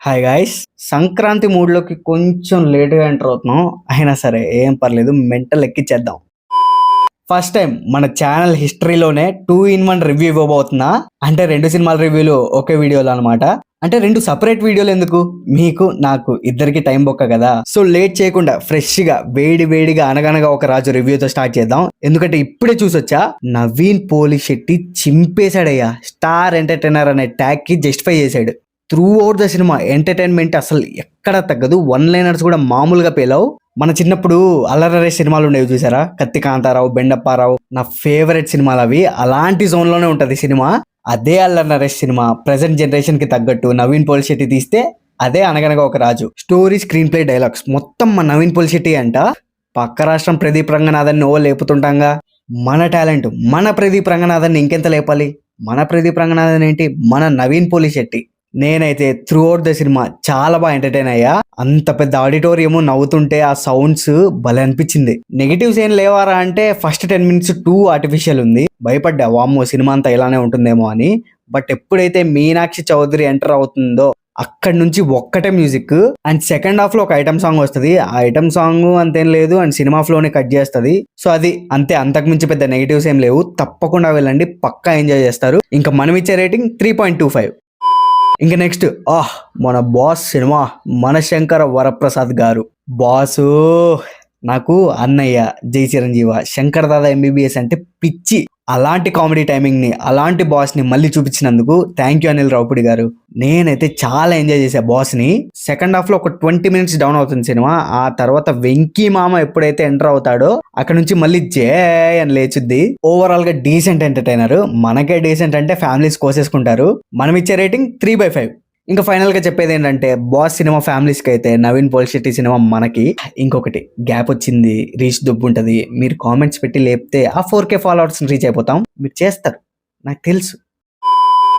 Hi guys. Sankranti మూడ్‌లోకి కొంచెం లేట్‌గా enter అవుతున్నాం. అయినా సరే ఏం పర్లేదు, మెంటల్ ఎక్కిచ్చేద్దాం. ఫస్ట్ టైం మన ఛానల్ హిస్టరీలోనే 2 ఇన్ 1 రివ్యూ ఇవ్వబోతున్నా. అంటే 2 సినిమాల రివ్యూలు ఒకే వీడియోలో అనమాట. అంటే 2 సెపరేట్ వీడియోలు ఎందుకు? మీకు, నాకు ఇద్దరికి టైం బొక్క కదా. సో లేట్ చేయకుండా ఫ్రెష్‌గా వేడిగా అనగనగా ఒక రాజు రివ్యూతో స్టార్ట్ చేద్దాం. ఎందుకంటే ఇప్పుడే చూసొచ్చా, నవీన్ పోలిశెట్టి చింపేశాడయ్యా. స్టార్ ఎంటర్‌టైనర్ అనే ట్యాగ్‌కి జస్టిఫై చేశాడు. Through out the cinema entertainment అసలు ఎక్కడ తగ్గదు. వన్ లైనర్స్ కూడా మామూలుగా పేలవు. మన చిన్నప్పుడు అల్లరరే సినిమాలు ఉండేవి చూసారా, కత్తి కాంతారావు, బెండప్పారావు, నా ఫేవరెట్ సినిమాలు అవి. అలాంటి జోన్ లోనే ఉంటది సినిమా. అదే Allari Naresh cinema present generation కి తగ్గట్టు నవీన్ పోలిశెట్టి తీస్తే అదే అనగనగా ఒక రాజు. స్టోరీ, స్క్రీన్ ప్లే, డైలాగ్స్ మొత్తం మన నవీన్ పోలిశెట్టి అంట. పక్క రాష్ట్రం ప్రదీప్ రంగనాథన్ ఓ లేపుతుంటాంగా. మన టాలెంట్ మన ప్రదీప్ రంగనాథన్ ఇంకెంత లేపాలి? మన ప్రదీప్ రంగనాథన్ ఏంటి, మన నవీన్ పోలిశెట్టి. నేనైతే త్రూ అవుట్ ద సినిమా చాలా బాగా ఎంటర్టైన్ అయ్యా. అంత పెద్ద ఆడిటోరియం నవ్వుతుంటే ఆ సౌండ్స్ భలే అనిపించింది. నెగిటివ్స్ ఏం లేవారా అంటే ఫస్ట్ 10 minutes టూ ఆర్టిఫిషియల్ ఉంది. భయపడ్డా, వామ్మో సినిమా అంతా ఇలానే ఉంటుందేమో అని. బట్ ఎప్పుడైతే మీనాక్షి చౌదరి ఎంటర్ అవుతుందో అక్కడి నుంచి ఒక్కటే మ్యూజిక్ అండ్ సెకండ్ హాఫ్ లో ఒక ఐటమ్ సాంగ్ వస్తుంది. ఆ ఐటమ్ సాంగ్ అంతేం లేదు అండ్ సినిమా ఫ్లోని కట్ చేస్తుంది. సో అది అంతే, అంతకు మించి పెద్ద నెగిటివ్స్ ఏం లేవు. తప్పకుండా వెళ్ళండి, పక్కా ఎంజాయ్ చేస్తారు. ఇంకా మనం ఇచ్చే రేటింగ్ 3.25. ఇంకా నెక్స్ట్ మన బాస్ సినిమా, మనశంకర వరప్రసాద్ గారు. బాసు నాకు అన్నయ్య, జై చిరంజీవ, శంకర్ దాదా ఎంబీబీఎస్ అంటే పిచ్చి. అలాంటి కామెడీ టైమింగ్ ని, అలాంటి బాస్ ని మళ్ళీ చూపించినందుకు థ్యాంక్ యూ అనిల్ రావుపూడి గారు. నేనైతే చాలా ఎంజాయ్ చేసా బాస్ ని. సెకండ్ హాఫ్ లో ఒక 20 minutes డౌన్ అవుతుంది సినిమా. ఆ తర్వాత వెంకీ మామ ఎప్పుడైతే ఎంటర్ అవుతాడో అక్కడ నుంచి మళ్ళీ జే అని లేచుద్ది. ఓవరాల్ గా డీసెంట్ ఎంటర్టైనర్. మనకే డీసెంట్ అంటే ఫ్యామిలీస్ కోసేసుకుంటారు. మనం ఇచ్చే రేటింగ్ 3/5. ఇంకా ఫైనల్ గా చెప్పేది ఏంటంటే, బాస్ సినిమా ఫ్యామిలీస్ కి అయితే, నవీన్ పోలిశెట్టి సినిమా మనకి. ఇంకొకటి గ్యాప్ వచ్చింది, రీచ్ దుబ్బు ఉంటది. మీరు కామెంట్స్ పెట్టి లేపితే ఆ 4K ఫాలోవర్స్ రీచ్ అయిపోతాం. మీరు చేస్తారు, నాకు తెలుసు.